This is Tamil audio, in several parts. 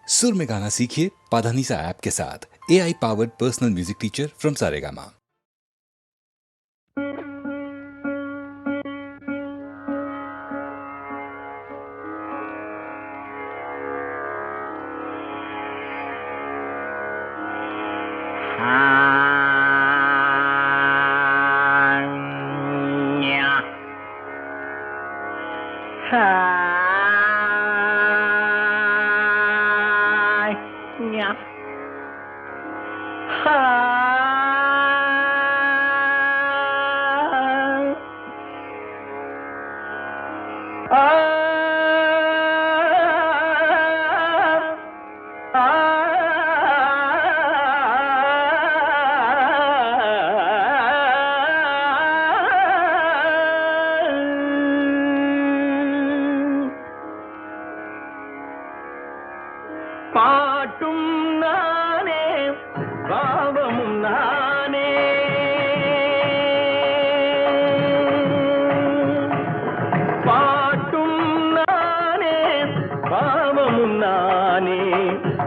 सुर में गाना सीखिए पाधानीसा ऐप के साथ। AI powered personal music teacher from Saregama. பாட்டும் நானே பாவமும் நானே பாட்டும் நானே பாவமும் நானே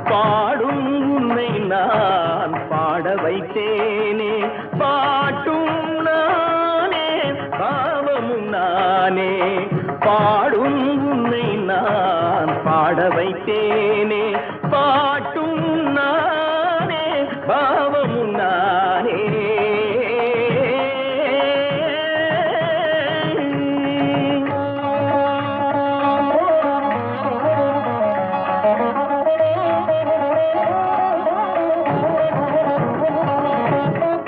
பாடும் உன்னை நான் பாட வைத்தேனே பாட்டும் நானே பாவமும் நானே பாடும் உன்னை நான் பாட வைத்தேனே பாட்டும் நானே பாவமும் நானே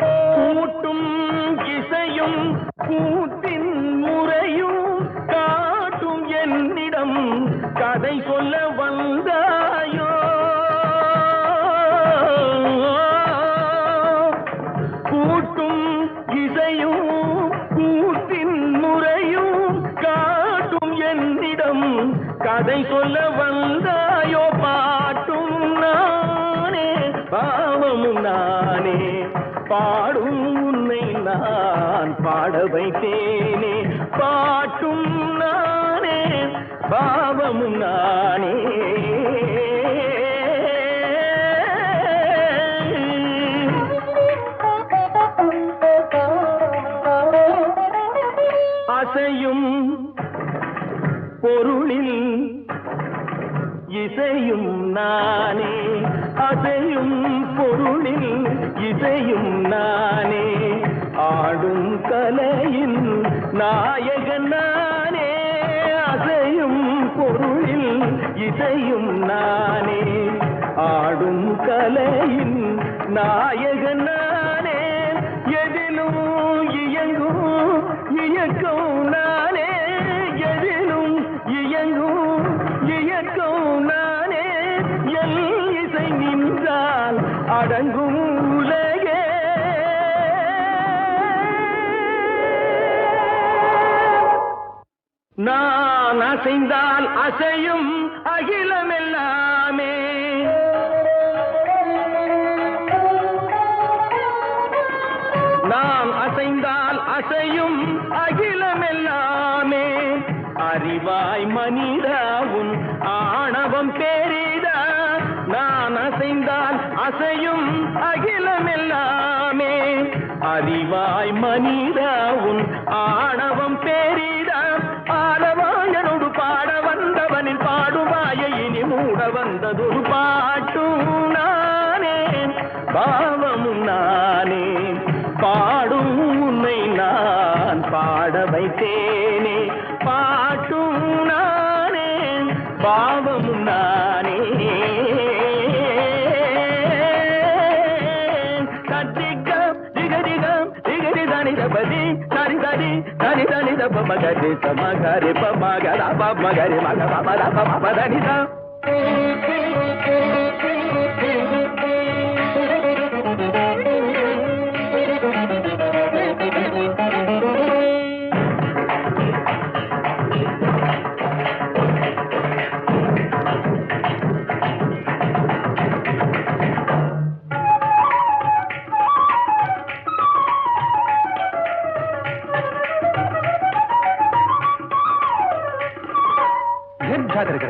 கூட்டும் இசையும் கூத்தின் முறையும் காட்டும் என்னிடம் கதை சொல்ல வந்தாயோ கூட்டும் இசையும் கூத்தின் முறையும் காட்டும் என்னிடம் கதை சொல்ல வந்தாயோ பாட்டும் நானே பாவமும் நானே பாடும் உன்னை நான் பாட வைத்தேனே பாட்டும் நானே பாவமும் நானே அசையும் பொருளில் இசையும் நானே அசையும் பொருளில் இசையும் நானே ஆடும் கலையின் நாயகன் நானே அசையும் பொருளில் இசையும் நானே ஆடும் கலையின் நாயகன் நானே எதிலும் இயங்கும் இயக்கம் நானே எதிலும் இயங்கும் இயக்கம் நானே எல் இசை நின்றால் அடங்கும் உலகே நான் அசைந்தால் அசையும் அகிலமெல்லாமே நான் அசைந்தால் அசையும் அகிலமெல்லாமே அறிவாய் மனிதாவும் ஆணவம் பெரிதா நான் அசைந்தால் அசையும் அகிலமெல்லாமே அறிவாய் மனிதாவும் ஆணவம் பெரிதா ஆலவாயனோடு பாட வந்தவனின் பாடுவாயை இனி மூட வந்ததொரு பாட்டும் நானே பாவமும் நானே பாடும் உன்னை நான் பாட வைத்தேனே பாட்டும் நானே பாவமும் நானே கத்திகம் திகதிகம் திகதி தனி தபதி தனி தனி தனி தனி தப மகரி சமகரி பமகர பமகரி மக பமர பமதனிதா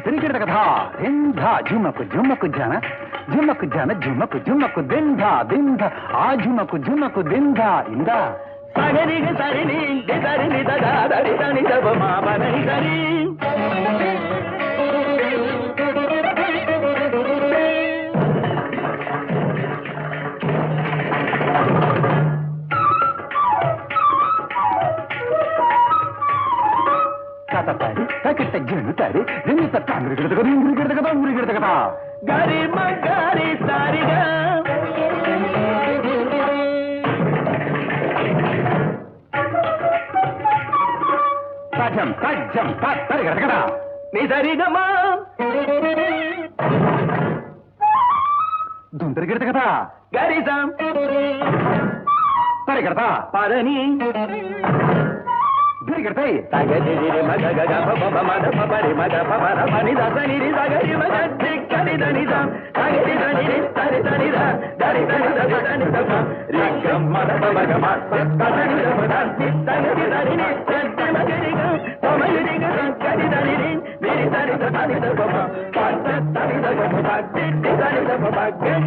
ತಿರುಗಿರದ ಕಥಾ झुमक झुमक जाना झुमक जाना झुमक झुमक दिंधा दिंधा आ झुमक झुमक दिंधा इंदा சகரிக சரினி தரி ததா தரி தனி தபமா பனி தரி கதபாரி தக்கிட்ட ஜெனுதாரி ஜெனித காங்கிரகடக ரிங்கடக ரிங்கடக கரி மகரி சாரிக சஜம் சஜம் தரிகடக நீ சரிகமா துந்தரிகடக கரிசம் தரிகடக பரணி தரிகடை தகதிரி மகக பப மத பபரி மத பபர மணி தசனி தகரி மக திக்கரி தனிதம் தகரி தனி தரி தனித தரி தனி தனி தப ரிகம் மத பபக மத தனி தப தகரி தனி தரி மகரிக தமரிக தகரி தனி மேரி தரி தனி தப பத்த தனி தப பத்தி தனி தப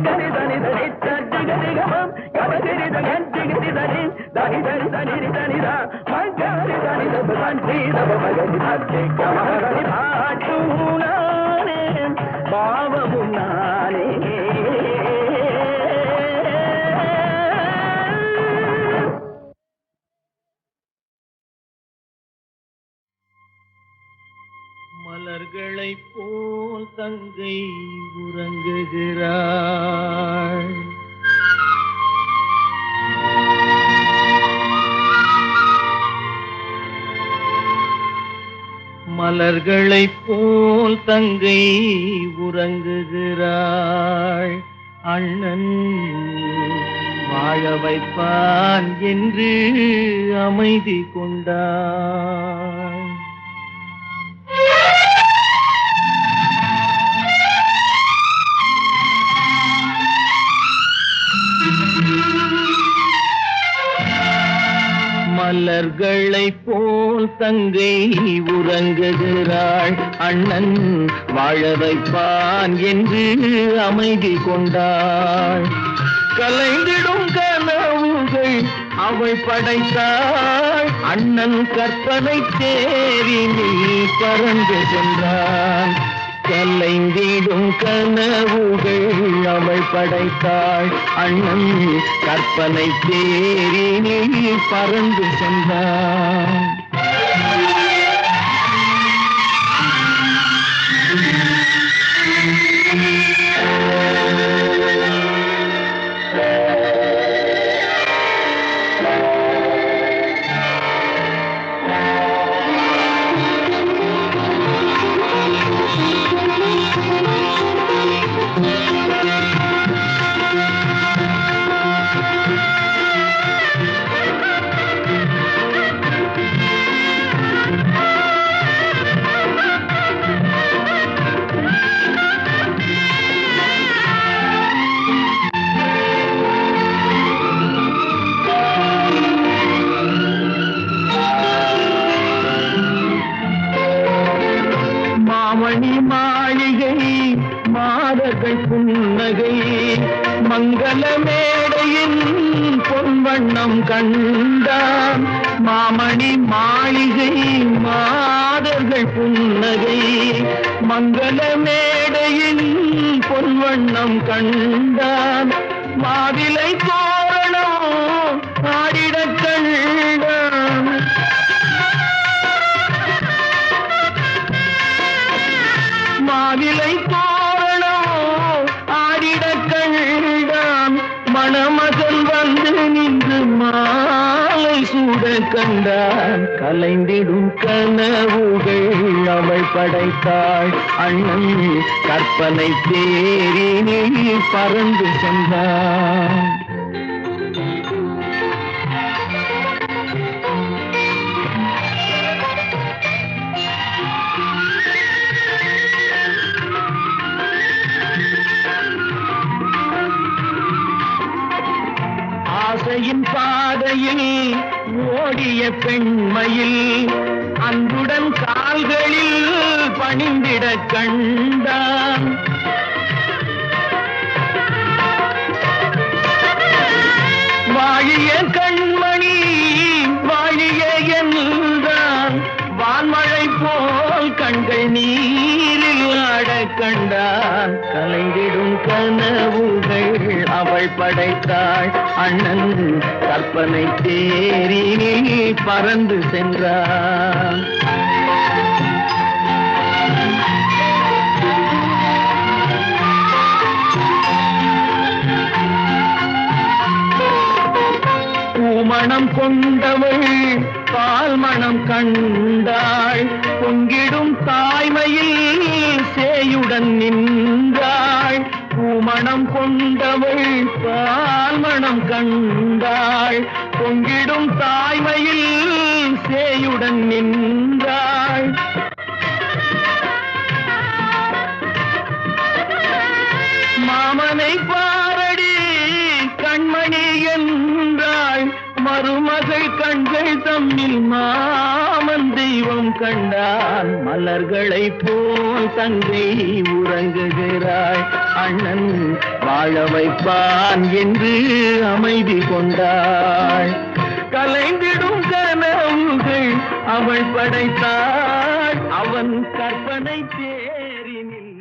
கரி தனி தனி தகரி கம கபரி தகரி தனி தனி தனி தனி தனி தா மகரி தனி தப தனி தப மகரி தனி கமரி பாட்டுனானே பாவமுனானே மலர்களைப் போல் தங்கை உறங்குகிறாள் மலர்களைப் போல் தங்கை உறங்குகிறாள் அண்ணன் வாழ வைப்பான் என்று அமைதி கொண்டாள் மலர்களைப் போல் தங்கை உறங்குகிறாள் அண்ணன் வாழ வைப்பான் என்று அமைதி கொண்டாள் கலைந்திடும் கனவுகள் அவள் படைத்தாள் அண்ணன் கற்பனை தேரினில் பறந்து சென்றான் கலைந்திடும் கனவுகள் அவள் படைத்தாள் அண்ணன் கற்பனை தேரினில் பறந்து சென்றான் புன்னகை மங்கள மேடையின் பொன்வண்ணம் கண்டான் மாமணி மாளிகை மாதர்கள் புன்னகை மங்கள மேடையின் பொன்வண்ணம் கண்டான் மாவிலை தோரணம் ஆடிடக் கண்டான் மாவிலை மணமகன் வந்து நின்று மாலை சூட கண்டான் கலைந்திடும் கனவுகள் அவள் படைத்தாள் அண்ணன் கற்பனை தேரினில் பறந்து சென்றான் ஆசையின் பாதையில் ஓடிய பெண்மையில் அன்புடன் கால்களில் பணிந்திட கண்டான் கொண்டான் கலைந்திடும் கனவுகள் அவள் படைத்தாள் அண்ணன் கற்பனை தேரினில் பறந்து சென்றான் பூமணம் கொண்டவள் பால் மணம் கண்டாள் பொங்கிடும் தாய்மையில் சேயுடன் நின்றாள் பூமணம் கொண்டவள் பால் மணம் கண்டாள் பொங்கிடும் தாய்மையில் சேயுடன் நின்றாள் மாமனை பாரடி கண்மணி என்றாள் மருமகள் கண்கள் தம்மில் மாமன் தெய்வம் கண்டான் மலர்களை போல் தங்கை உறங்குகிறாள் அண்ணன் வாழ வைப்பான் என்று அமைதி கொண்டாள் கலைந்திடும் கனவுகள் அவள் படைத்தாள் அவன் கற்பனை தேரினில்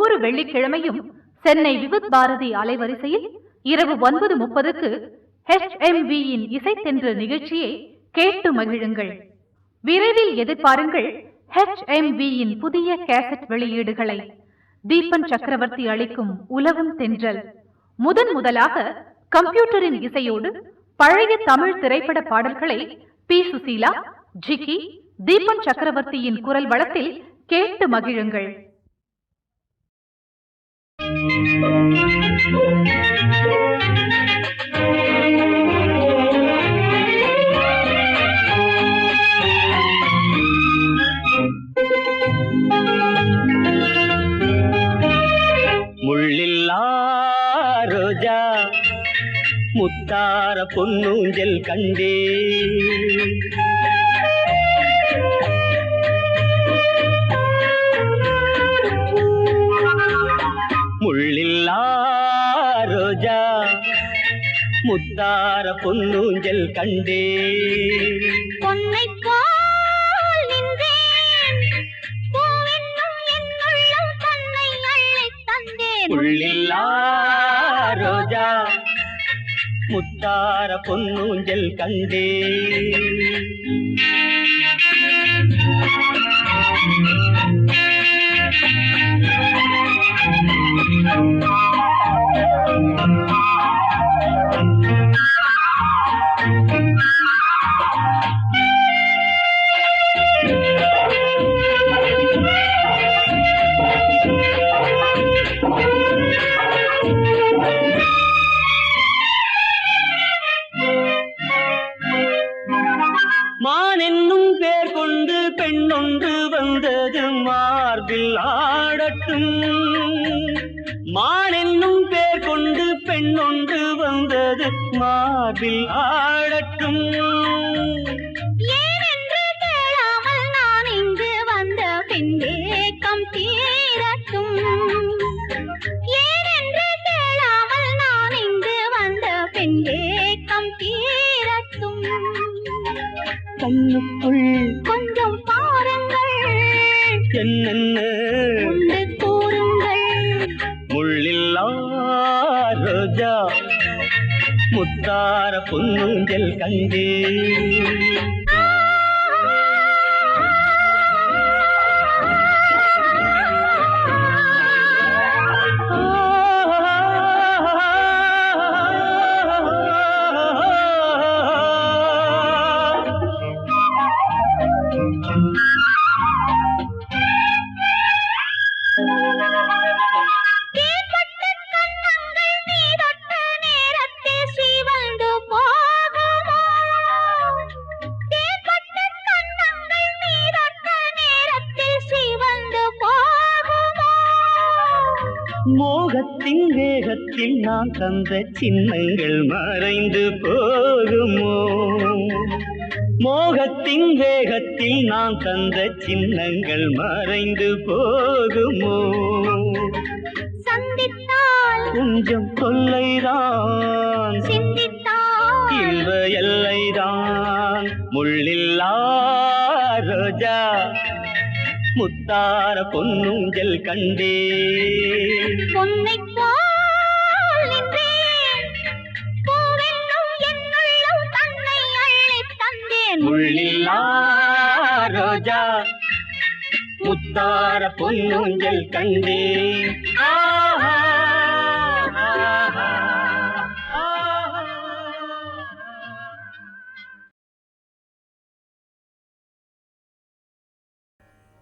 ஒவ்வொரு வெள்ளிக்கிழமையும் சென்னை விவித் பாரதி அலைவரிசையில் இரவு 9:30க்கு HMVயின் இசைத்தென்று நிகழ்ச்சியை கேட்டு மகிழுங்கள். விரைவில் எதிர்பாருங்கள் HMVயின் புதிய கேசட் வெளியீடுகளை. தீபன் சக்கரவர்த்தி அளிக்கும் உலகம் தென்றல் முதலாக கம்ப்யூட்டரின் இசையோடு பழைய தமிழ் திரைப்பட பாடல்களை பி. சுசீலா, ஜிக்கி, தீபன் சக்கரவர்த்தியின் குரல் வளத்தில் கேட்டு மகிழுங்கள். முள்ளில்லா ரோஜா முத்தார பொன்னூஞ்சல் கண்டே, முள்ளில்லா ரோஜா முத்தார பொன்னூஞ்சல் கண்டே, பொன்னை போல் நின்றேன் பூவென்னும் என் உள்ளம் தன்னை அள்ளித் தந்தேன். முள்ளில்லா ரோஜா முத்தார பொன்னூஞ்சல் கண்டே, மான் என்னும் பேர் கொண்டு பெண்ணொன்று வந்தது மார்பில் ஆடட்டும், மான் என்னும் பேர் கொண்டு பெண்ணொன்று வந்தது மார்பில் ஆடட்டும். ஏனென்று கேளாமல் நான் இங்கு வந்த பின் ஏக்கம் தீரட்டும். ஏனென்று கேளாமல் நான் இங்கு வந்த பின் ஏக்கம் தீரட்டும். கண்ணுக்குள் கொஞ்சம் பாருங்கள், என்னென்ன உண்டு கூறுங்கள். முள்ளில்லா ரோஜா முத்தார பொன்னூஞ்சல் கண்டே, மோகத்தின் வேகத்தில் நான் தந்த சின்னங்கள் மறைந்து போகுமோ, மோகத்தின் வேகத்தில் நான் தந்த சின்னங்கள் மறைந்து போகுமோ. சந்தித்தால் கொஞ்சம் கொல்லைதான், சிந்தித்தால் இன்ப எல்லைதான். முள்ளில்லா ரோஜா முத்தார பொன்னூஞ்சல் கண்டே, பொன்னை போல் நின்றேன் பூவென்னும் என் உள்ளம் தன்னை அள்ளித் தந்தேன். முள்ளில்லா ரோஜா முத்தார பொன்னூஞ்சல் கண்டே. ஆஹா, ஆஹா, ஆஹா.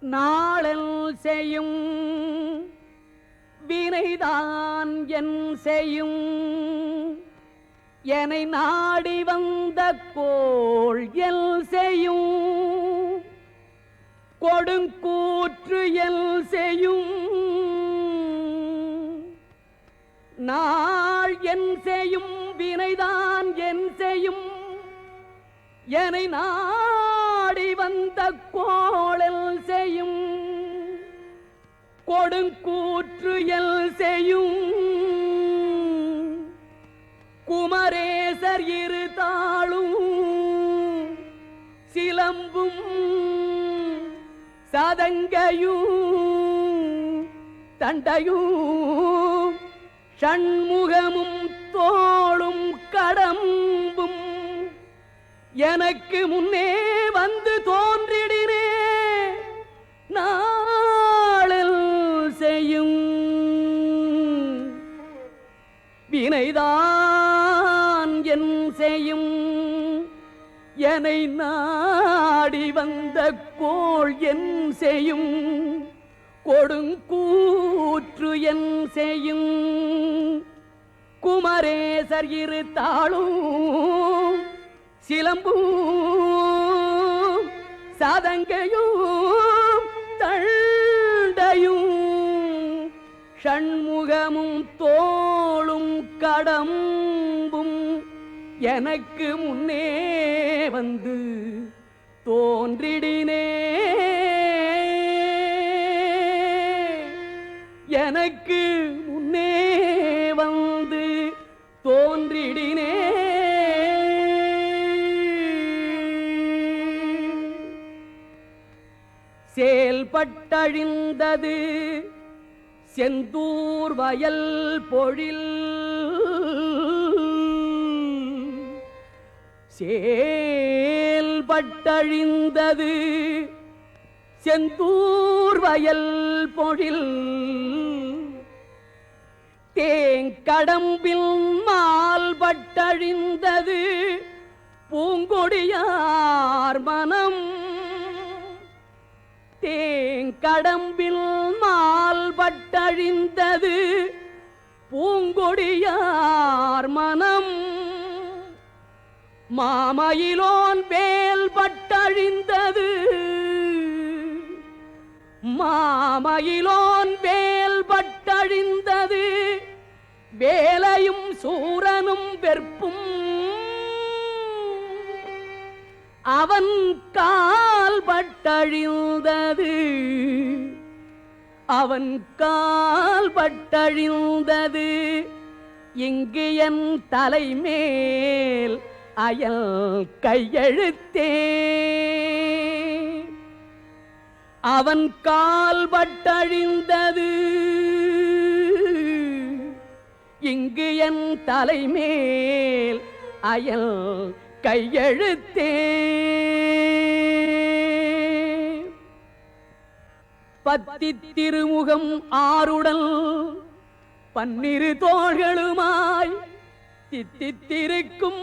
நாளல் செய்யும் வினைதான் என் செய்யும், என்னை நாடி வந்த கோள் எல் செய்யும், கொடுங்கூற்று எல் செய்யும். நாள் என் செய்யும் வினைதான் என் செய்யும், என்னை நாடி வந்த கோளல் செய்யும், கொடுங்கூற்று எல் செய்யும். குமரேசர் இரு தாளும் சிலம்பும் சதங்கையும் தண்டையும் ஷண்முகமும் தோளும் கடம்பும் எனக்கு முன்னே வந்து தோன்றிடினே நாளில் செய்யும் வினைதான் என் செய்யும் என்னை நாடி வந்த கோள் என் செய்யும் கொடுங்கூற்று என் செய்யும் குமரேசர் இரு தாளும் சிலம்பும் சாதங்கையும் தண்டையும் ஷண்முகமும் தோளும் கடம்பும் எனக்கு முன்னே வந்து தோன்றிடினே எனக்கு முன்னே வந்து தோன்றிடினே செயல்பட்டழிந்தது செந்தூர் வயல் பொழில் செயல்பட்டழிந்தது செந்தூர் வயல் பொழில் தேங்கடம்பில் மால்பட்டழிந்தது பூங்கொடியார் மனம் தேங்கடம்பில் மால்பட்டழிந்தது பூங்கொடியார் மனம் மாமயிலோன் வேல் பட்டழிந்தது மாமயிலோன் வேல் பட்டழிந்தது வேலையும் சூரனும் வெற்பும் அவன் கால் பட்டழிந்தது அவன் கால் பட்டழிந்தது இங்கு என் தலைமேல் அயல் கையெழுத்தே அவன் கால் பட்டழிந்தது இங்கு என் தலைமேல் அயல் கையெழுத்தே பத்தி திருமுகம் ஆருடல் பன்னிரு தோள்களுமாய் தித்தித்திருக்கும்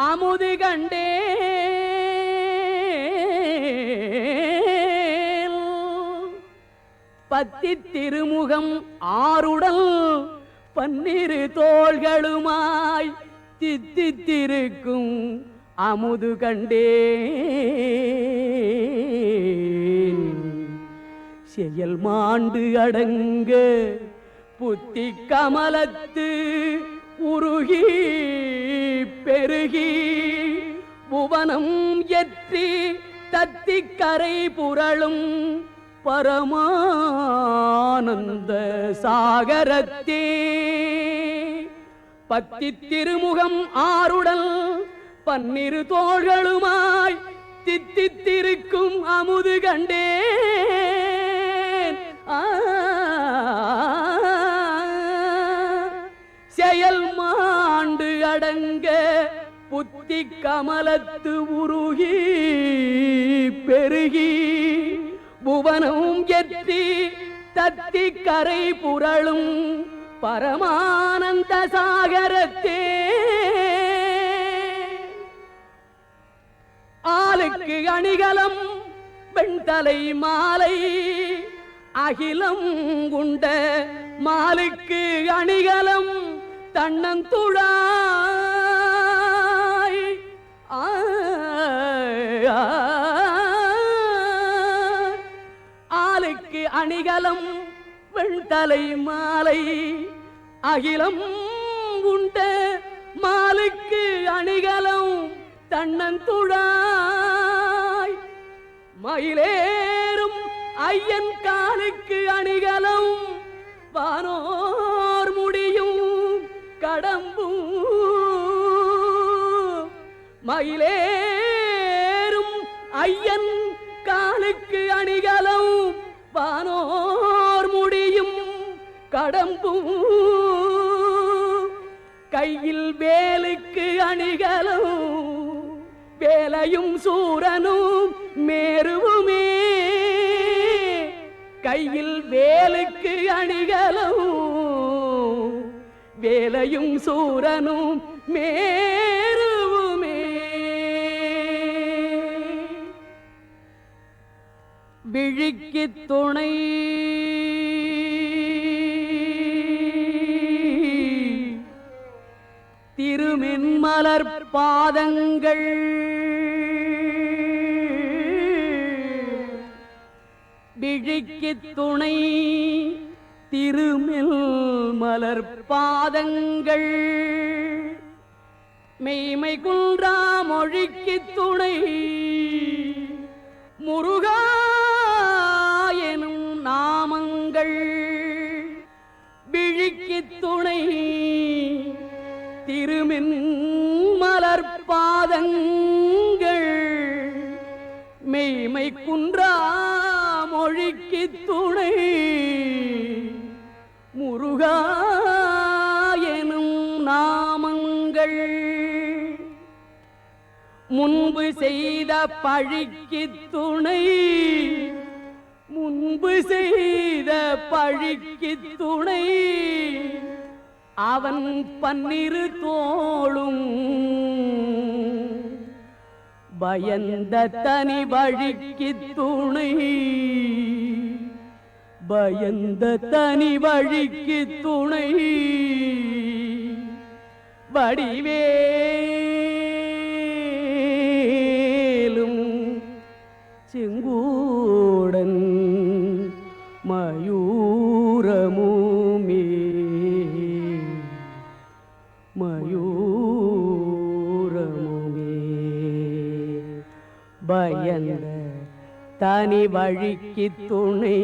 அமுது கண்டே பத்தி திருமுகம் ஆருடல் பன்னிரு தோள்களுமாய் தித்தித்திருக்கும் அமுது கண்டே செயல் மாண்டு அடங்க புத்தி கமலத்து உருகி பெருகி புவனம் எற்றி தத்திக்கரை புரளும் பரமானந்த சாகரத்தே பத்தி திருமுகம் ஆருடல் பன்னிரு தோள்களுமாய் தித்தித்திருக்கும் அமுது கண்டேன் செயல் மாண்டு அடங்க புத்தி கமலத்து உருகி பெருகி புவனம் எற்றி தத்தி கரை புரளும் பரமானந்த சாகரத்தே ஆளுக்கு அணிகலம் வெண்தலை மாலை அகிலம் உண்ட மாலுக்கு அணிகலம் தன்னந்துழாய் ஆளுக்கு அணிகலம் வெண்தலை மாலை அகிலம் உண்ட மாலுக்கு அணிகலம் தன்னந்துழாய் மயிலேறும் ஐயன் காலுக்கு அணிகலம் வானோர் முடியும் கடம்பும் மயிலேறும் ஐயன் காலுக்கு அணிகலம் வானோர் முடியும் கடம்பும் கையில் வேலுக்கு அணிகலும் வேலையும் சூரனும் மேருவுமே கையில் வேலுக்கு அணிகலும் வேலையும் சூரனும் மேருவுமே விழிக்கு துணை திருமென்மலர் பாதங்கள் விழிக்கு துணை திருமெல் மலர் பாதங்கள் மெய்மை குன்றா மொழிக்கு துணை முருகா எனும் நாமங்கள் விழிக்கு துணை திருமென் மலர் பாதங்கள் மெய்மை குன்றா மொழிக்கு துணை முருகா எனும் நாமங்கள் முன்பு செய்த பழிக்கு துணை முன்பு செய்த பழிக்கு துணை அவன் பன்னிரு தோளும் பயந்த தனி வழிக்கு துணை பயந்த தனி வழிக்கு துணை வடிவேலும் செங்கூடன் மயூரமுமே மயூரமுமே பயந்த தனி வழிக்கு துணை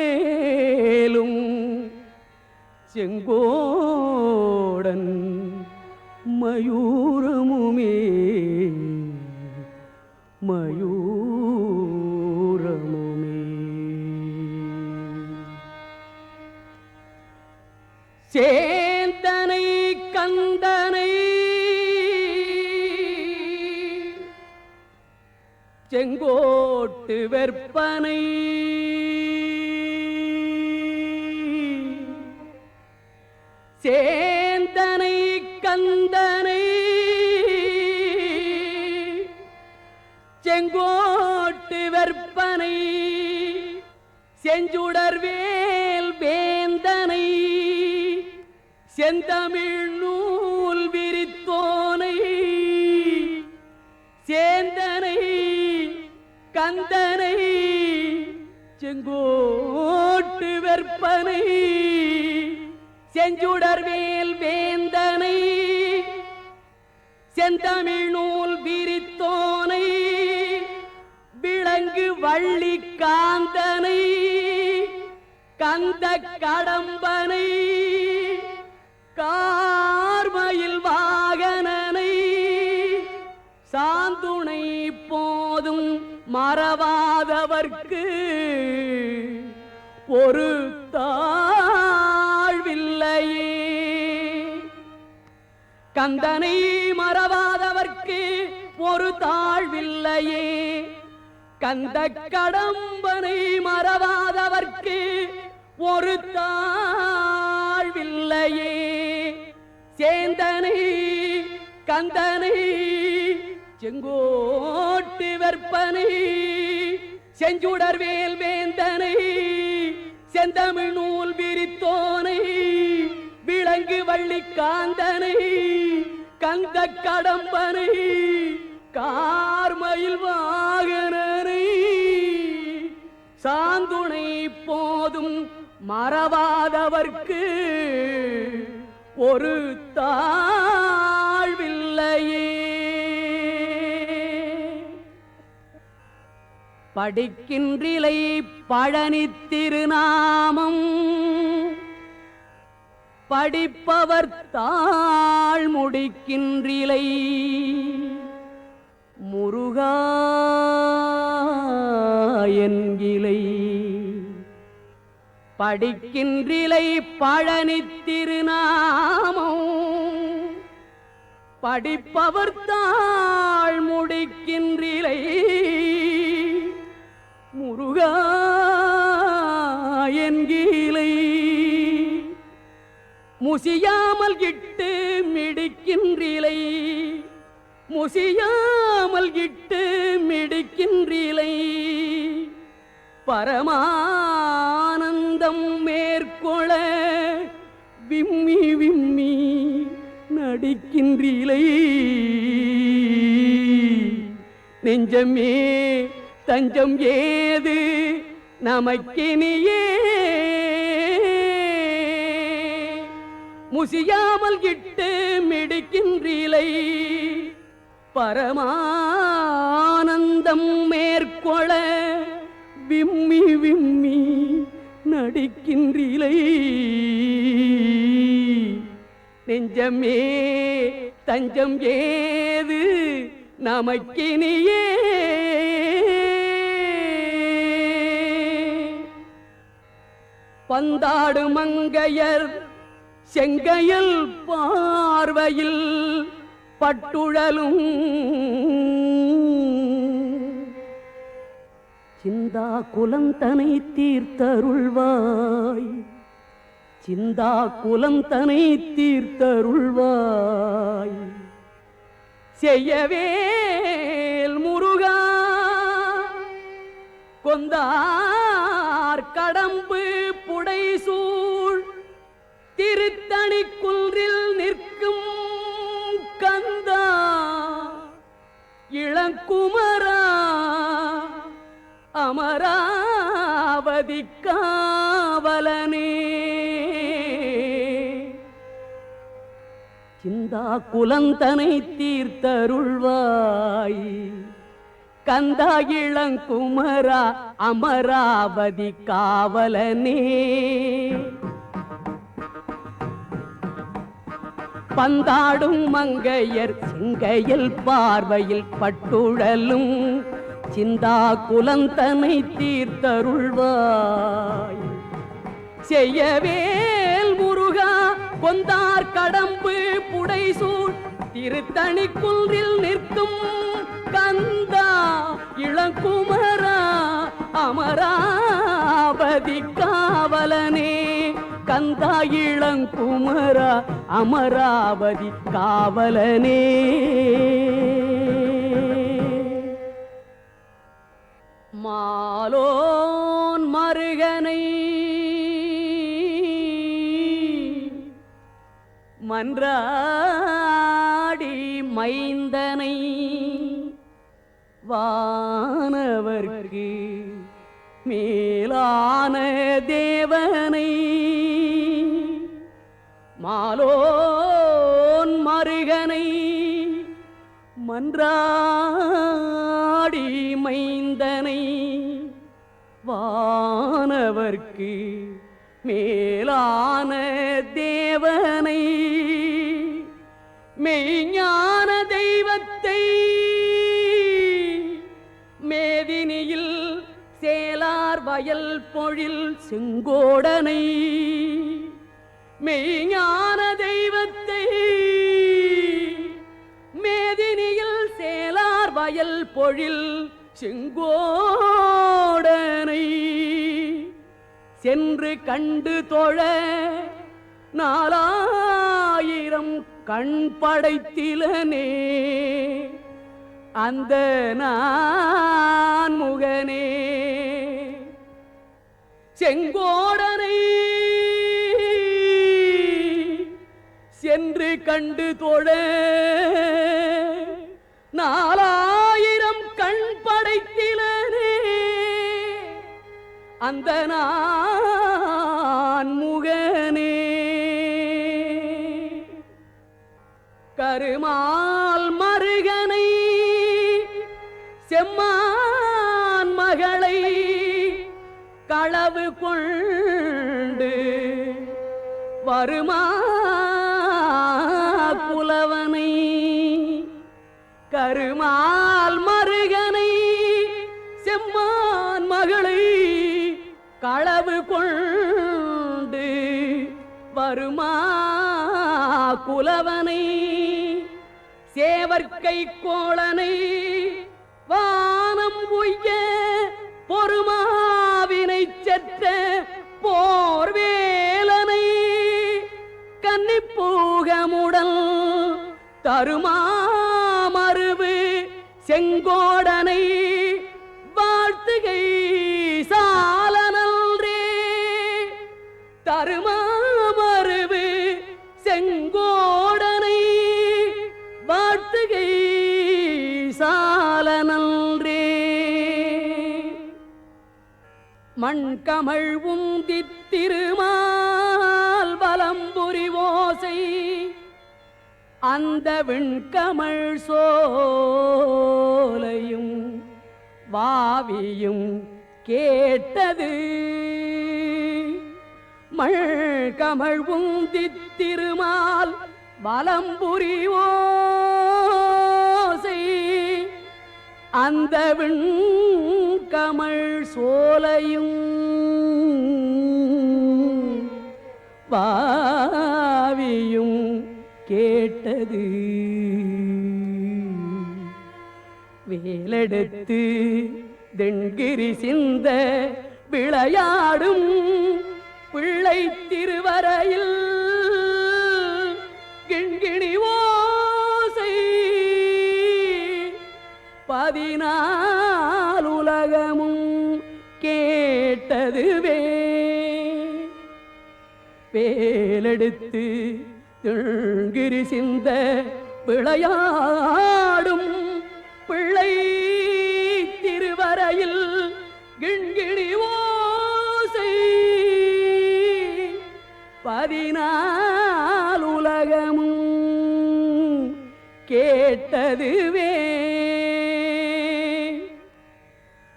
வடிவேலும் செங்கோடன் மயூரமுமே மயூரமுமே சேந்தனை கந்தனை செங்கோட்டு வெற்பனை சேந்தனை கந்தனை செங்கோட்டு வெற்பனை செஞ்சுடர்வேல் வேந்தனை செந்தமிழ் நூல் விரித்தோனை சேந்தனை கந்தனை செங்கோட்டு வெற்பனை செஞ்சுடர்வேல் வேந்தனை செந்தமிழ் நூல் விரித்தோனை விளங்கு வள்ளி காந்தனை கந்த கடம்பனை கார்மயில் வாகனனை சாந்துணை போதும் மறவாதவர்க்கு ஒரு தாழ்வில்லையே கந்தனை மறவாதவர்க்கு ஒரு தாழ்வில்லையே கந்த கடம்பனை மறவாதவர்க்கு ஒரு தாழ்வில்லையே சேந்தனை கந்தனை செங்கோட்டு வெற்பனை செஞ்சுடர்வேல் வேந்தனை செந்தமிழ் நூல் விரித்தோனை விளங்கு வள்ளி காந்தனை கந்த கடம்பனை கார்மயில் வாகனனை சாந்துணை போதும் மறவாதவர்க்கு ஒரு தாழ்வில்லையே படிக்கின்றிலை பழனி திருநாமம் படிப்பவர் தாழ் முடிக்கின்றிலை முருகா படிக்கின்றிலை பழனி திருநாமம் படிப்பவர் தாழ் முடிக்கின்றிலை முருகா என்கிலை முசியாமல் இட்டு மிடிக்கின்றிலை முசியாமல் இட்டு மிடிக்கின்றிலை பரமானந்தம் மேற்கொள விம்மி விம்மி நடிக்கின்றிலை நெஞ்சமே தஞ்சம் ஏது நமக்கினியே முசியாமல் இட்டு மிடிக்கின்றிலை பரமானந்தம் மேற்கொள விம்மி விம்மி நடிக்கின்றிலை நெஞ்சமே தஞ்சம் ஏது நமக்கினியே பந்தாடு மங்கையர் செங்கையில் பார்வையில் பட்டுழலும் சிந்தா குலந்தனை தீர்த்தருள்வாய் சிந்தா குலந்தனை தீர்த்தருள்வாய் செய்யவேல் முருகா கொந்தார் கடம்பு புடைசூழ் திருத்தணி குன்றில் நிற்கும் கந்தா இளங்குமரா அமராவதி காவலனே சிந்தா குலந்தனை தீர்த்தருள்வாய் கந்தா இளங்குமரா அமராவதி காவலனே பந்தாடும் மங்கையர் செங்கையில் பார்வையில் பட்டுழலும் சிந்தா குலந்தனை தீர்த்தருள்வாய் செய்யவேல் முருகா கொந்தார் கடம்பு புடைசூழ் திருத்தணி குன்றில் நிற்கும் கந்தா இளங்குமரா அமராவதி காவலனே கந்தா இளங்குமரா அமராவதி காவலனே மாலோன் மருகனை மன்றாடி மைந்தனை வானவர்க்கு மேலான தேவனை மாலோன் மருகனை மன்றாடி மைந்தனை வானவர்க்கு மேலான தேவனை மெய்ஞான தெய்வத்தை மேதினியில் சேலார் வயல் பொழில் செங்கோடனை மெய்ஞான தெய்வத்தை மேதினியில் சேலார் வயல் பொழில் செங்கோடனை சென்று கண்டு தொழ 4000 கண் படைத்திலனே அந்த நான் முகனே செங்கோடனை சென்று கண்டு தொழ 4000 கண் படைத்திலனே அந்த நான் முகனே கருமால் மருகனை செம்மான் மகளை களவு கொண்டு வருமா புலவனை கருமால் மருகனை செம்மான் மகளை களவு கொண்டு புலவனை சேவற்கை கோளனை வானம் உய்ய பொறுமாவினை செற்ற போர்வேலனை கன்னிப்பூகமுடல் தருமாமருவு செங்கோடனை வாழ்த்துகை சாலனல்ரே தருமாமருவு செங்கோடனை வாழ்த்துகை சாலனல்ரே மண்கமழ் உந்தித் திருமால் பலம்புரி ஓசை அந்த விண்கமழ் சோலையும் வாவியும் கேட்டது மண்கமழ் உந்தித் திருமால் பலம்புரி ஓசை அந்த விண்கமழ் சோலையும் வாவியும் கேட்டது வேலெடுத்து தென்கிரி சிந்த விளையாடும் பிள்ளை திருவரையில் கிண்கிணி ஓசை 14 உலகமும் கேட்டதுவே வேலெடுத்து திழ்கிரி சிந்த விளையாடும் பிள்ளை திருவரையில் கிண்கிணி ஓசை 14 உலகமும் கேட்டதுவே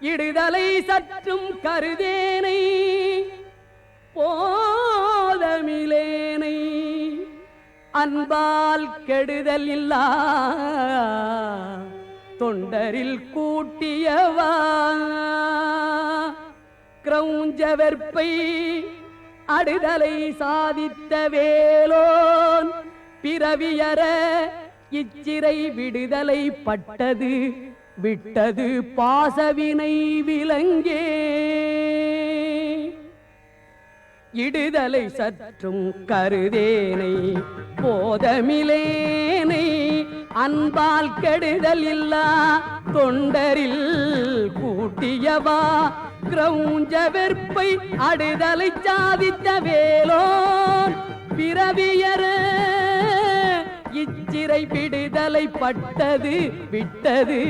இடுதலை சற்றும் கருதேனை போதமிலேனை அன்பால் கெடுதல் இல்லா தொண்டரில் கூட்டியவா கிரௌஞ்ச வெற்பை அடுதலை சாதித்த வேலோன் பிறவியற இச்சிறை விடுதலை பட்டது விட்டது பாசவினை விலங்கே இடுதலை சற்றும் கருதேனை போதமிலேனை அன்பால் கெடுதல் இல்லா தொண்டரில் கூட்டியவா கிரௌஞ்ச வெற்பை அடுதலை சாதித்த வேலோன் பிறவியற இச்சிறை விடுதலை பட்டது விட்டது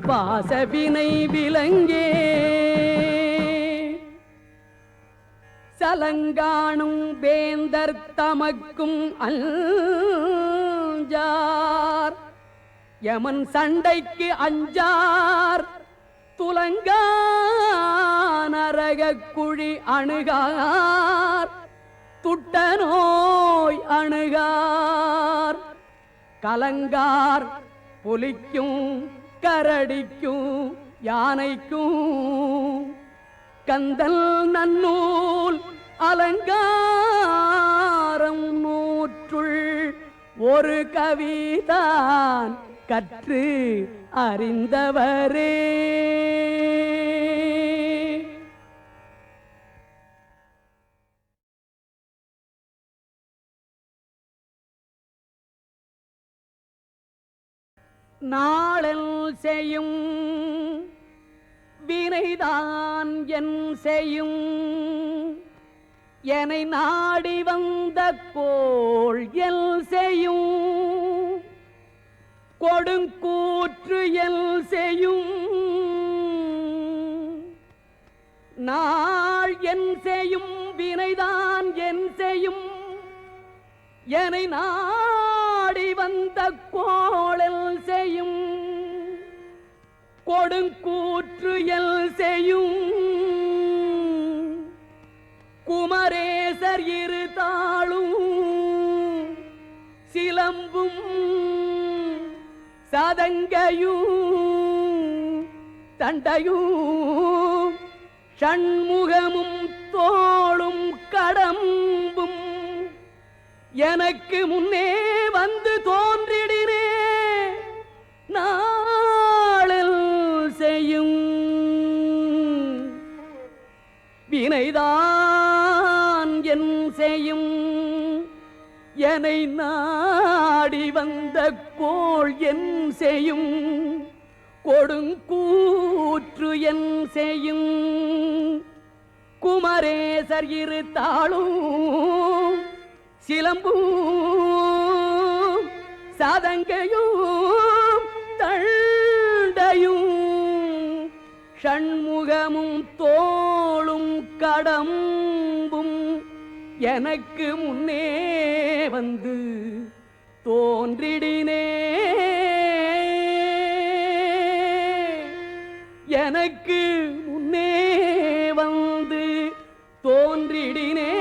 பாசவினை விலங்கே சலங்காணும் வேந்தர் தமக்கும் அஞ்சார் யமன் சண்டைக்கு அஞ்சார் துலங்கா நரக குழி அணுகார் துட்ட நோய் அணுகார் கலங்கார் புலிக்கும் கரடிக்கும் யானைக்கும் கந்தல் நன்னூல் அலங்காரம் நூற்றுள் ஒரு கவிதான் கற்று அறிந்தவரே நாளல் செய்யும் வினைதான் என் செய்யும் என்னை நாடி வந்த கோள் எல் செய்யும் கொடுங்கூற்று எல் செய்யும் நாள் என் செய்யும் வினைதான் என் செய்யும் என்னை நாடி வந்த கோளல் செய்யும் கொடுங்கூற்று எல் செய்யும் குமரேசர் இரு தாளும் சிலம்பும் சதங்கையும் தண்டையும் ஷண்முகமும் தோளும் கடம்பும் எனக்கு முன்னே என்னை நாடி வந்த கோள் என் செய்யும், கொடுங்கூற்று என் செய்யும். குமரேசர் இரு தாளும் சிலம்பும் சதங்கையும் தண்டையும் ஷண்முகமும் தோளும் கடம்பும் எனக்கு முன்னே வந்து தோன்றிடினே. எனக்கு முன்னே வந்து தோன்றிடினே.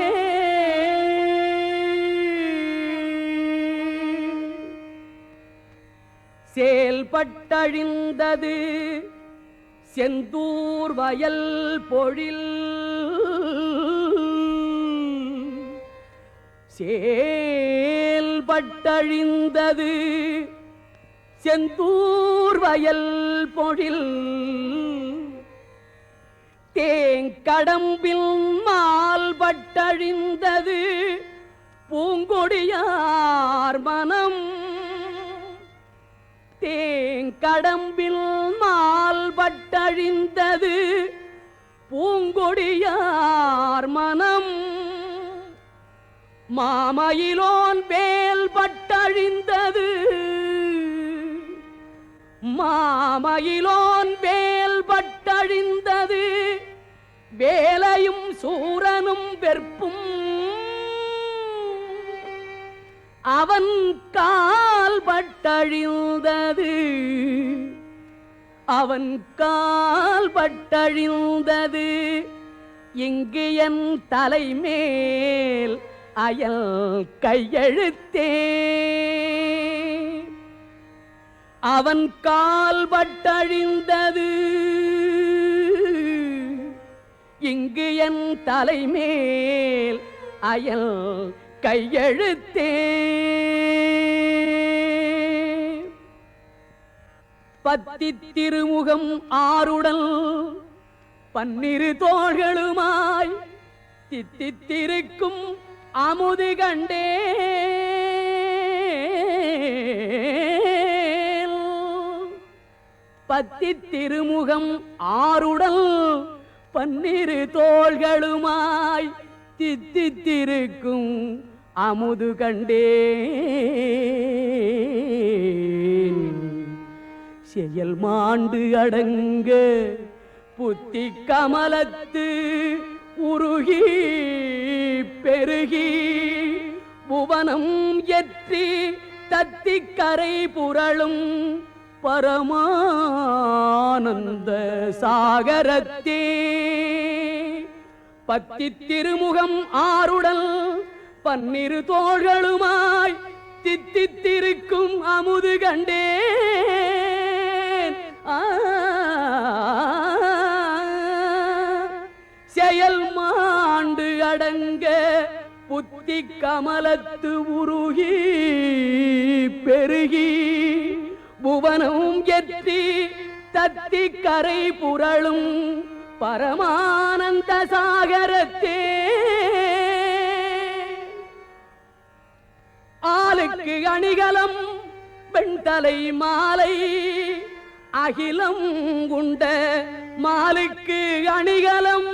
செயல்பட்டழிந்தது செந்தூர் வயல் பொழில், செயல்பட்டழிந்தது செந்தூர் வயல் பொழில். தேங்கடம்பில் மால்பட்டழிந்தது பூங்கொடியார் மனம். தேங்கடம்பில் மால்பட்டழிந்தது பூங்கொடியார் மனம். மாமயிலோன் வேல் பட்டழிந்தது, மாமயிலோன் வேல் பட்டழிந்தது வேலையும் சூரனும் வெற்பும். அவன் கால் பட்டழிந்தது, அவன் கால் பட்டழிந்தது இங்கு என் தலைமேல் அயல் கையெழுத்தே. அவன் கால் பட்டழிந்தது இங்கு என் தலைமேல் அயல் கையெழுத்தே. பத்தி திருமுகம் ஆருடல் பன்னிரு தோள்களுமாய் தித்தித்திருக்கும் அமுது கண்டே. பத்தி திருமுகம் ஆருடல் பன்னிரு தோள்களுமாய் தித்தித்திருக்கும் அமுது கண்டேன். செயல் மாண்டு அடங்க புத்தி கமலத்து உருகி பெருகி புவனம் எற்றி தத்தி கரை புரளும் பரமானந்த சாகரத்தே. பத்தி திருமுகம் ஆருடல் பன்னிரு தோள்களுமாய் தித்தித்திருக்கும் அமுது கண்டேன். செயல் மாண்டு அடங்க புத்தி கமலத்து உருகி பெருகி புவனம் எற்றி தத்தி கரை புரளும் பரமானந்த சாகரத்தே. ஆளுக்கு அணிகலம் பெண்தலை மாலை அகிலம் உண்ட மாலுக்கு அணிகலம்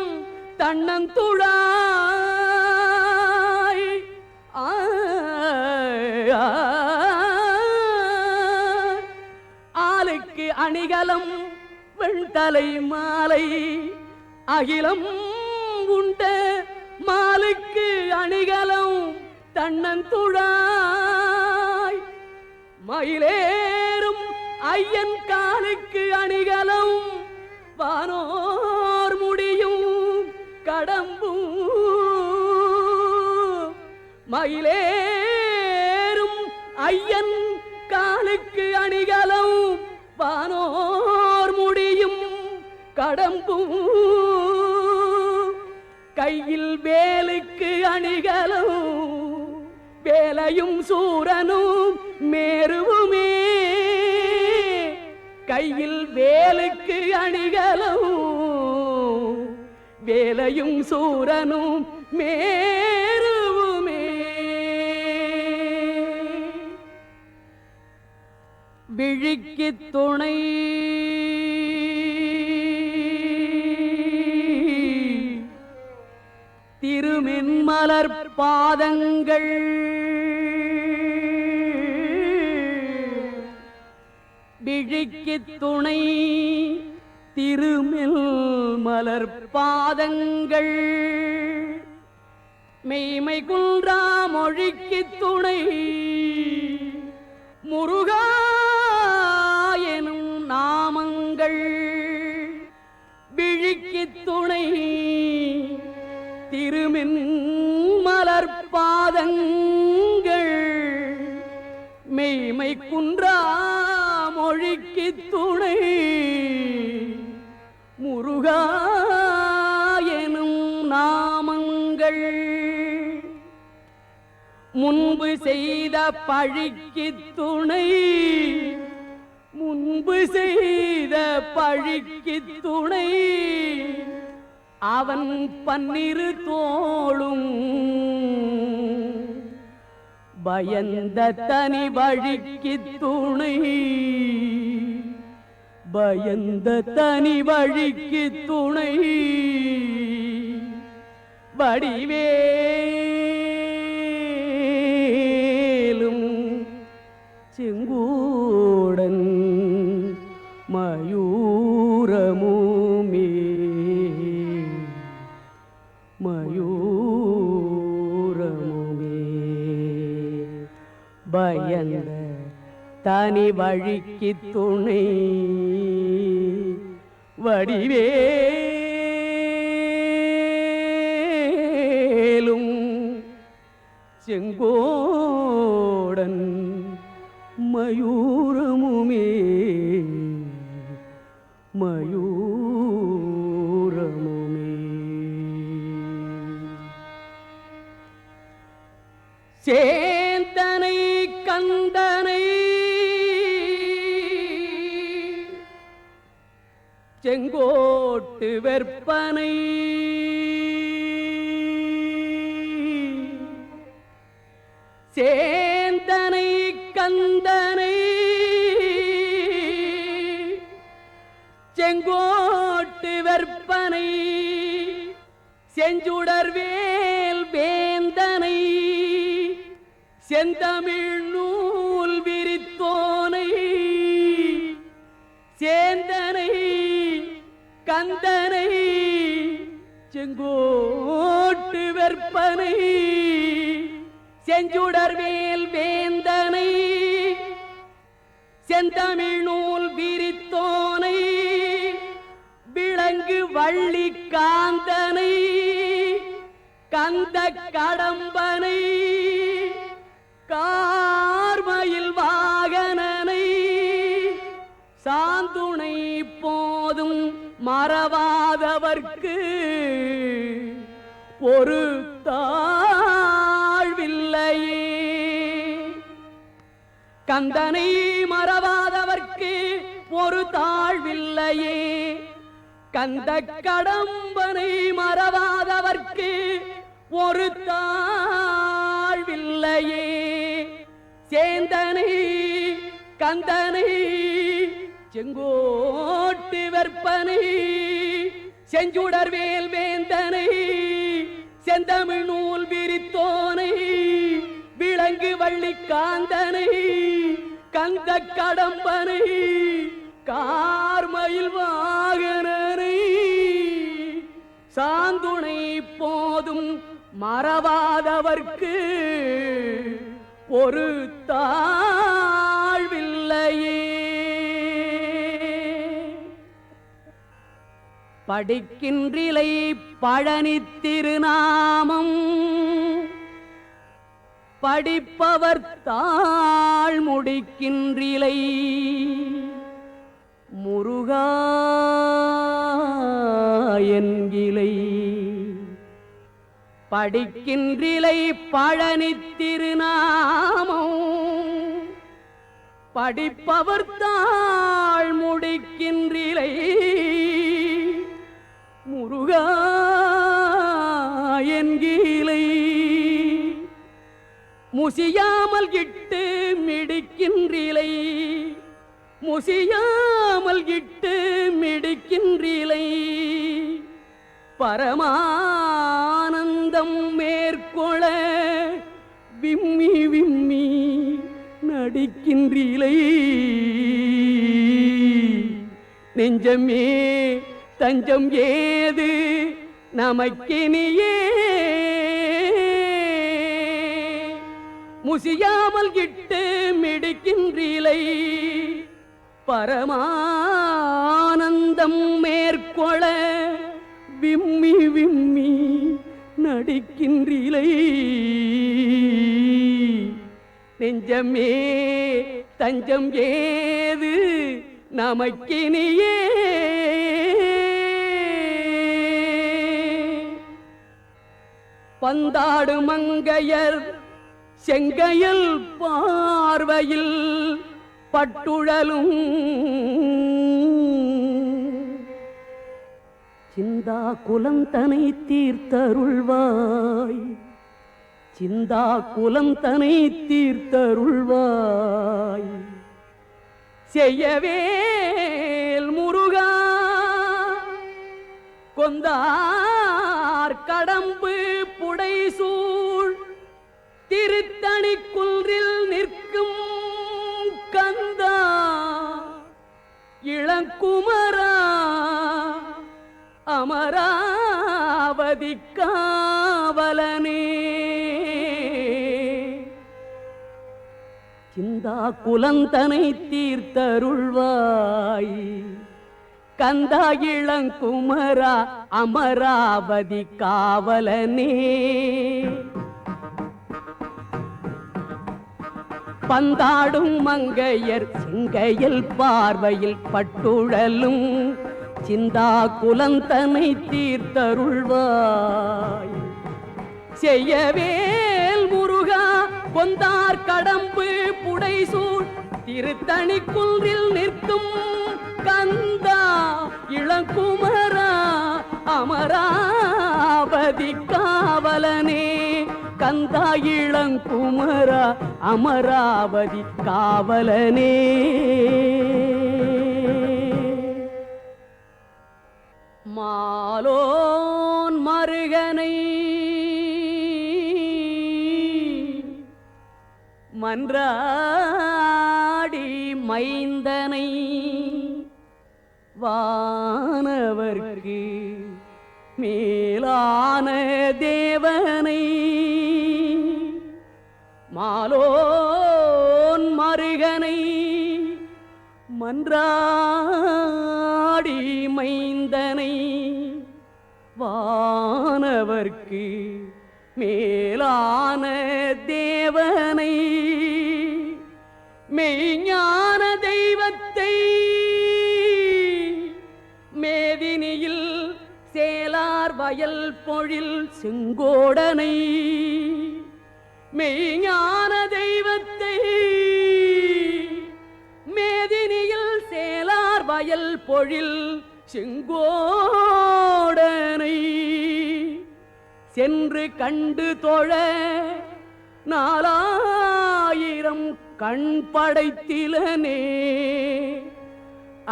தன்னந்துழாய். ஆளுக்கு அணிகலம் வெண்தலை மாலை அகிலம் உண்ட மாலுக்கு அணிகலம் தன்னந்துழாய். மயிலேறும் ஐயன் காலுக்கு அணிகலம் வானோர் முடியும் கடம்பும். மயிலேறும் ஐயன் காலுக்கு அணிகலம் வானோர் முடியும் கடம்பும். கையில் வேலுக்கு அணிகலம் வேலையும் சூரனும் மேருவுமே. கையில் வேலுக்கு அணிகலம் வேலையும் சூரனும் மேருவுமே. விழிக்கு துணை திருமென்மலர் பாதங்கள் விழிக்கு துணை திருமெல் மலர் பாதங்கள் மெய்மை குன்றா மொழிக்கு துணை முருகா எனும் நாமங்கள் விழிக்கு துணை திருமென் மலர் பாதங்கள் மெய்மை குன்றா மொழிக்கு துணை முருகா எனும் நாமங்கள் முன்பு செய்த பழிக்கு துணை முன்பு செய்த பழிக்கு துணை அவன் பன்னிரு தோளும் பயந்த தனி வழிக்கு துணை பயந்த தனி வழிக்கு துணை வடிவேலும் செங்கூடன் மயூரமுமே மயூரமுமே பயந்த தனி வழிக்கு துணை வடிவேலும் செங்கோடன் மயூரமுமே மயூரமுமே சேந்தனை கந்தனை செங்கோட்டு வெற்பனை சேந்தனை கந்தனை செங்கோட்டு வெற்பனை செஞ்சுடர் வேல் வேந்தனை செந்தமிழ் நூல் விரித்தோனை சேந்தனை கந்தனை செங்கோட்டு வெற்பனை செஞ்சுடர் வேல் வேந்தனை செந்தமிழ் நூல் விரித்தோனை விளங்கு வள்ளி காந்தனை கந்த கடம்பனை கார்மயில் வாகனனை சாந்துணை போதும் மறவாதவர்க்கு ஒரு தாழ்வில்லையே கந்தனை மறவாதவர்க்கு ஒரு தாழ்வில்லையே கந்த கடம்பனை மறவாதவர்க்கு ஒரு தாழ்வில்லையே சேந்தனை கந்தனை செங்கோட்டு வெற்பனை செஞ்சுடர் வேல் வேந்தனை செந்தமிழ் நூல் விரித்தோனை விளங்கு வள்ளி காந்தனை கந்த கடம்பனை கார்மயில் வாகனனை சாந்துணை போதும் மறவாதவர்க்கு ஒரு தாழ்வில்லையே படிக்கின்றிலை பழனி திருநாமம் படிப்பவர் தாழ் முடிக்கின்றிலை முருகா என்கிலை படிக்கின்றிலை பழனி திருநாமம் படிப்பவர் தாழ் முடிக்கின்றிலை முருகா என்கிலை முசியாமல் இட்டு மிடிக்கின்றிலை முசியாமல் இட்டு மிடிக்கின்றிலை பரமானந்தம் மேற்கொள விம்மி விம்மி நடிக்கின்றிலை நெஞ்சமே தஞ்சம் ஏது நமக்கினியே முசியாமல் இட்டு மிடிக்கின்றிலை பரமானந்தம் மேற்கொள விம்மி விம்மி நடிக்கின்றிலை நெஞ்சமே தஞ்சம் ஏது நமக்கினியே பந்தாடு மங்கையர் செங்கையல் பார்வையில் பட்டுழலும் சிந்தா குலந்தனை தீர்த்தருள்வாய் சிந்தா குலந்தனை தீர்த்தருள்வாய் செய்யவேல் முருகா கொந்தார் கடம்பு புடைசூழ் திருத்தணி குன்றில் நிற்கும் கந்தா இளங்குமரா அமராவதி காவலனே சிந்தா குலந்தனை தீர்த்தருள்வாய் கந்தா இளங்குமரா அமராவதி காவலனே பந்தாடும் மங்கையர் செங்கையில் பார்வையில் பட்டுழலும் சிந்தா குலந்தனை தீர்த்தருள்வாய் செய்யவேல் முருகா கொந்தார் கடம்பு புடைசூழ் திருத்தணி குன்றில் நிற்கும் கந்தா இளங்குமரா அமராவதி காவலனே கந்தா இளங்குமரா அமராவதி காவலனே மாலோன் மருகனை மன்றாடி மைந்தனை வானவர்க்கு மேலான தேவனை மாலோன் மருகனை மன்றாடி மைந்தனை வானவர்க்கு மேலான தேவனை மெய்ஞான தெய்வத்தை மேதினியில் சேலார் வயல் பொழில் செங்கோடனை மெய்ஞான தெய்வத்தை மேதினியில் சேலார் வயல் பொழில் செங்கோடனை சென்று கண்டு தொழ 4000 கண் படைத்திலனே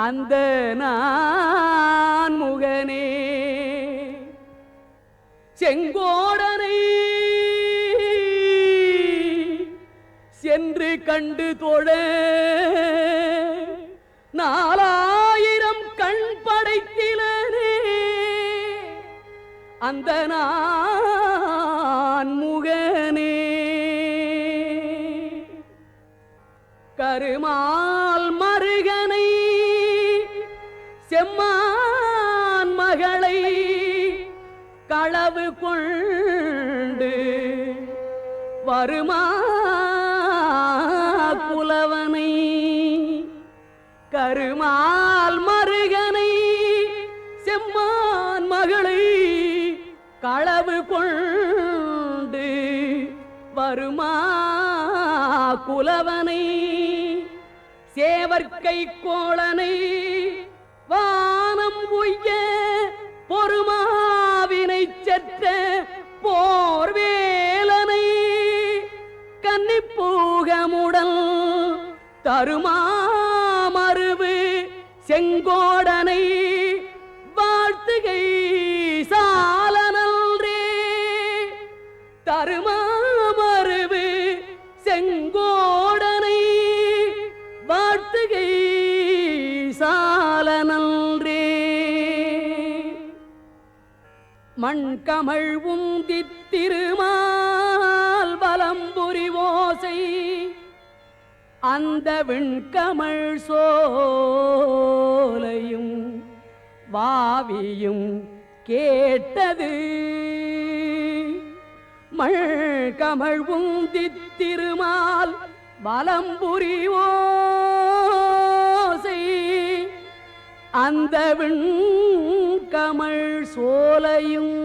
அந்த நான் முகனே செங்கோடனை சென்று கண்டு தொழ 4000 கண் படைத்திலனே அந்த நான் முகனே கருமால் மருகனை செம்மான் மகளை களவு கொண்டு வருமா புலவனை கருமால் மருகனை செம்மான் மகளை களவு கொண்டு வருமா குலவனை சேவற்கை கோளனை வானம் உய்ய பொறுமாவினை செற்ற போர்வேலனை கன்னிப்பூகமுடல் தருமாமரு செங்கோடனை வாழ்த்துகை சால நல்றே தருமாமருவு செங்கோடனை வாழ்த்துகை சால நல்றே மண்கமழ் உந்தித் திருமால் வலம்புரி ஓசை அந்த விண்கமழ் சோலையும் வாவியும் கேட்டது மண்கமழ் உந்தித் திருமால் வலம்புரி ஓசை அந்த விண்கமழ் சோலையும்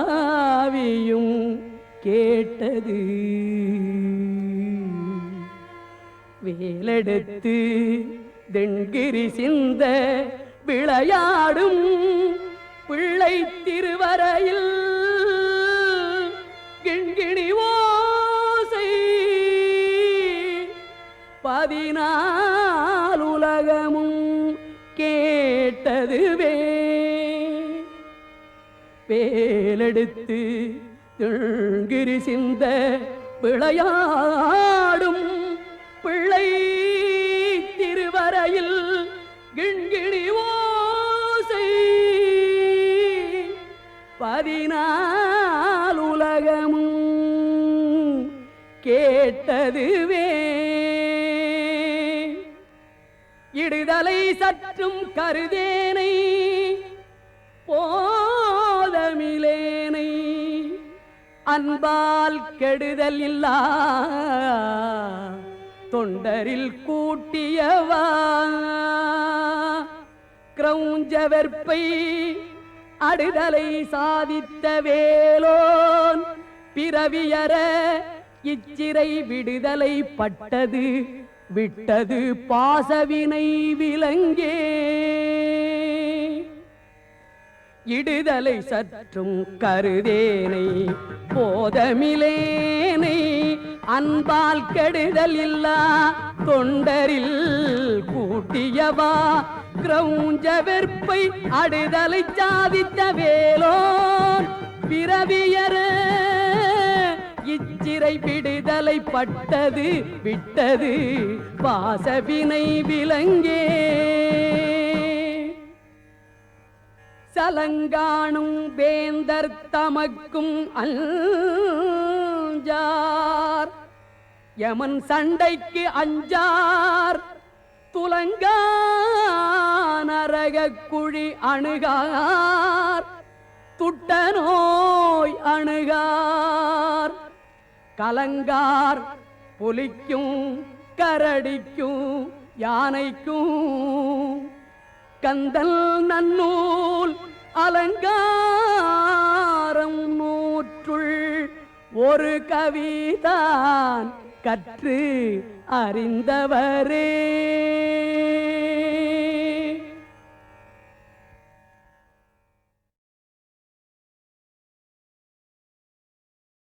வாவியும் கேட்டது வேலெடுத்து தென்கிரி சிந்த விளையாடும் பிள்ளை திருவரையில் கிண்கிணி ஓசை 14 உலகமும் கேட்டதுவே வேலெடுத்து தென்கிரி சிந்த விளையாடும் பிள்ளை திருவரையில் கிண்கிணி ஓசை 14 உலகமும் கேட்டதுவே இடுதலை சற்றும் கருதேனை போதமிலேனை அன்பால் கெடுதல் இல்லா தொண்டரில் கூட்டியவா கிரௌஞ்ச வெற்பை அடுதலை சாதித்த வேலோன் பிறவியற இச்சிறை விடுதலை பட்டது விட்டது பாசவினை விலங்கே இடுதலை சற்றும் கருதேனை போதமிலேனை அன்பால் கெடுதல் இல்லா தொண்டரில் கூட்டியவா கிரௌஞ்ச வெற்பை அடுதலை சாதித்த வேலோன் பிறவியற இச்சிறை விடுதலை பட்டது விட்டது வாசவினை விலங்கே சலங்காணும் வேந்தர் தமக்கும் அஞ்சார் யமன் சண்டைக்கு அஞ்சார் துலங்கா நரகக் குழி அணுகார் துட்ட நோய் அணுகார் கலங்கார் புலிக்கும் கரடிக்கும் யானைக்கும் கந்தல் நன்னூல் அலங்காரம் நூற்றுள் ஒரு கவிதான் கற்று அறிந்தவரே